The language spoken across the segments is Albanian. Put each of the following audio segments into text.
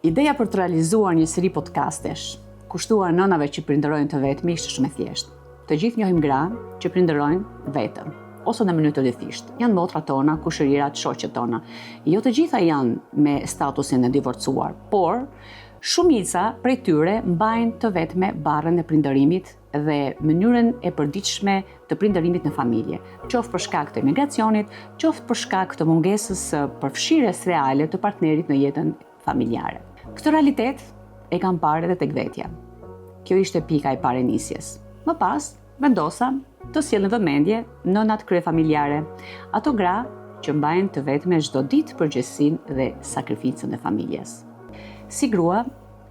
Ideja për të realizuar një seri podcastesh, kushtuar nënave që prindërojnë të vetmi, ishte shumë e thjeshtë. Të gjithë njohim gra që prindërojnë vetëm, ose në mënyrë të dyfishtë. Janë motrat tona, kushërirat, shoqet tona. Jo të gjitha janë me statusin e divorcuar, por shumica prej tyre mbajnë të vetme barrën e prindërimit dhe mënyrën e përditshme të prindërimit në familje, qoftë për shkak të emigracionit, qoftë për shkak të mungesës së përfshirjes reale të partnerit në jetën familjare. Këtë realitet e kam parë edhe tek vetja. Kjo ishte pika e parë e nisjes. Më pas, vendosa të sjell në vëmendje nënat kryefamiljare, ato gra që mbajnë të vetme çdo ditë përgjegjësinë dhe sakrificën e familjes. Si grua,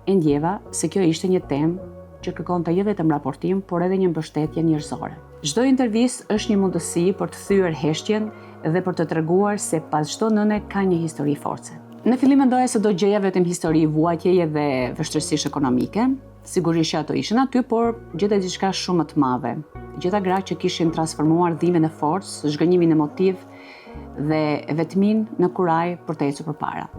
e ndjeva se kjo ishte një temë që kërkonte jo vetëm raportim, por edhe një mbështetje njerëzore. Çdo intervistë është një mundësi për të thyer heshtjen dhe për të treguar se pas çdo nëne ka një histori force. Në fillim mendoja se do gjeja vetëm histori vuajtjeje dhe vështirësish ekonomike. Sigurisht që ato ishin aty, por gjeta diçka shumë më të madhe. Gjeta gra që kishin transformuar dhimbjen e forcë, zhgënjimin emotiv dhe vetminë në kuraj për të ecur përpara.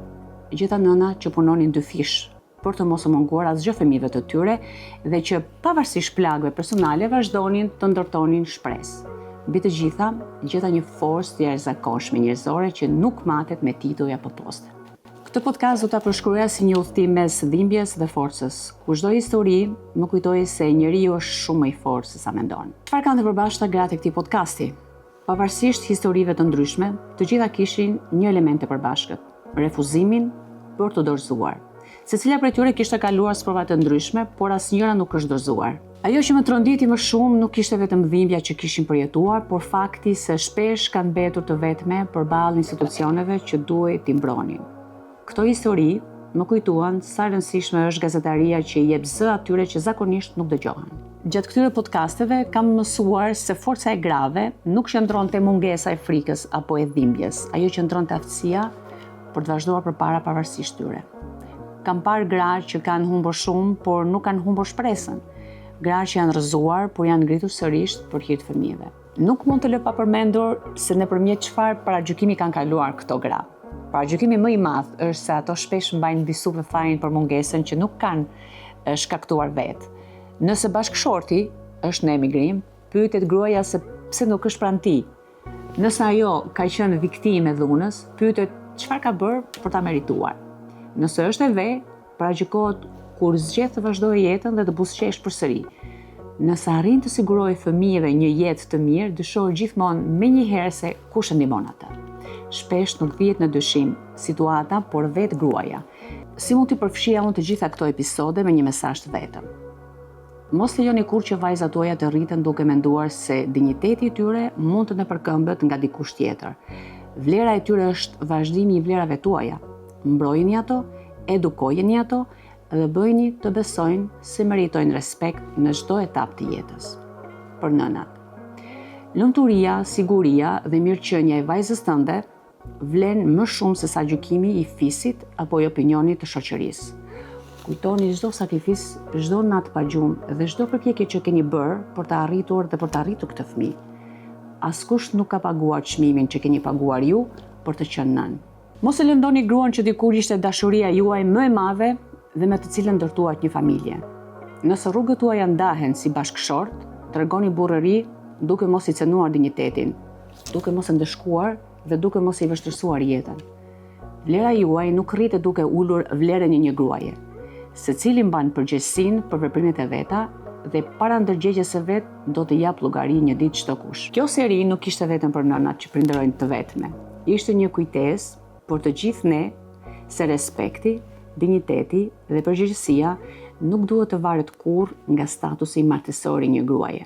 Gjeta nëna që punonin dyfish për të mos u munguar asgjë fëmijëve të tyre dhe që pavarësisht plagëve personale vazhdonin të ndërtonin shpresë. Mbi të gjitha, gjeta një forcë të jashtëzakonshme njerëzore që nuk matet me tituj apo poste. Këtë podcast do ta përshkruaja si një udhëtim mes dhimbjes dhe forcës, ku çdo histori më kujtoi se njeriu është shumë më i fortë se sa mendon. Çfarë kanë të përbashkëta gratë e këtij podcasti? Pavarësisht historive të ndryshme, të gjitha kishin një element të përbashkët: refuzimin për të dorëzuar. Secila prej tyre kishte kaluar sprova të ndryshme, por asnjëra nuk është dorëzuar. Ajo që më tronditi më shumë nuk ishte vetëm dhimbja që kishin përjetuar, por fakti se shpesh kanë mbetur të vetme përballë institucioneve që duhet t'i mbronin. Këto histori më kujtuan sa rëndësishme është gazetaria që i jep zë atyre që zakonisht nuk dëgjohen. Gjatë këtyre podcasteve kam mësuar se forca e grave nuk qëndron te mungesa e frikës apo e dhimbjes, ajo qëndron te aftësia për të vazhduar përpara pavarësisht tyre. Kam parë gra që kanë humbur shumë, por nuk kanë humbur shpresën. Gra që janë rrëzuar, por janë ngritur sërish për hir të fëmijëve. Nuk mund të lë pa përmendur se nëpërmjet çfarë paragjykimi kanë kaluar këto gra. Paragjykimi më i madh është se ato shpesh mbajnë bisu fain për mungesën që nuk kanë shkaktuar vetë. Nëse bashkëshorti është në emigrim, pyetet gruaja se pse nuk është pranë tij. Nëse ajo ka qenë viktimë e dhunës, pyetet çfarë ka bërë për ta merituar. Nëse është e ve, paragjykohet kur zgjedh të vazhdojë jetën dhe të buzëqesh përsëri. Nëse arrin të sigurojë fëmijëve një jetë të mirë, dyshohet gjithmonë menjëherë se kush e ndihmon atë. Shpesh nuk vihet në dyshim situata, por vetë gruaja. Si mund t'i përfshija unë të gjitha këto episode me një mesazh të vetëm? Mos lejoni kurrë që vajzat tuaja të rriten duke menduar se dinjiteti i tyre mund të nëpërkëmbet nga dikush tjetër. Vlera e tyre është vazhdimi i vlerave tuaja. Mbrojini ato, edukojeni ato dhe bëjni të besojnë se meritojnë respekt në çdo etapë të jetës. Për nënat, lumturia, siguria dhe mirëqenia e vajzës tënde vlen më shumë se sa gjykimi i fisit apo i opinionit të shoqërisë. Kujtoni çdo sakrificë, çdo natë pa gjumë dhe çdo përpjekje që keni bërë për të arritur dhe për të arritur këtë fëmijë. Askush nuk ka paguar çmimin që keni paguar ju për të qenë nën. Mos e lëndoni gruan që dikur ishte dashuria juaj më e madhe dhe me të cilën ndërtuat një familje. Nëse rrugët tuaja ndahen si bashkëshort, tregoni burrëri duke mos i cënuar dinjitetin, duke mos e ndëshkuar dhe duke mos i vështirësuar jetën. Vlera juaj nuk rritet duke ulur vlerën e një gruaje. Secili mban përgjegjësinë për veprimet e veta dhe para ndërgjegjjes së vet do të jap llogari një ditë çdo kush. Kjo seri nuk ishte vetëm për nënat që prindërojnë të vetme. Ishte një kujtesë për të gjithë ne se respekti, dinjiteti dhe përgjegjësia nuk duhet të varet kurrë nga statusi martësor i një gruaje.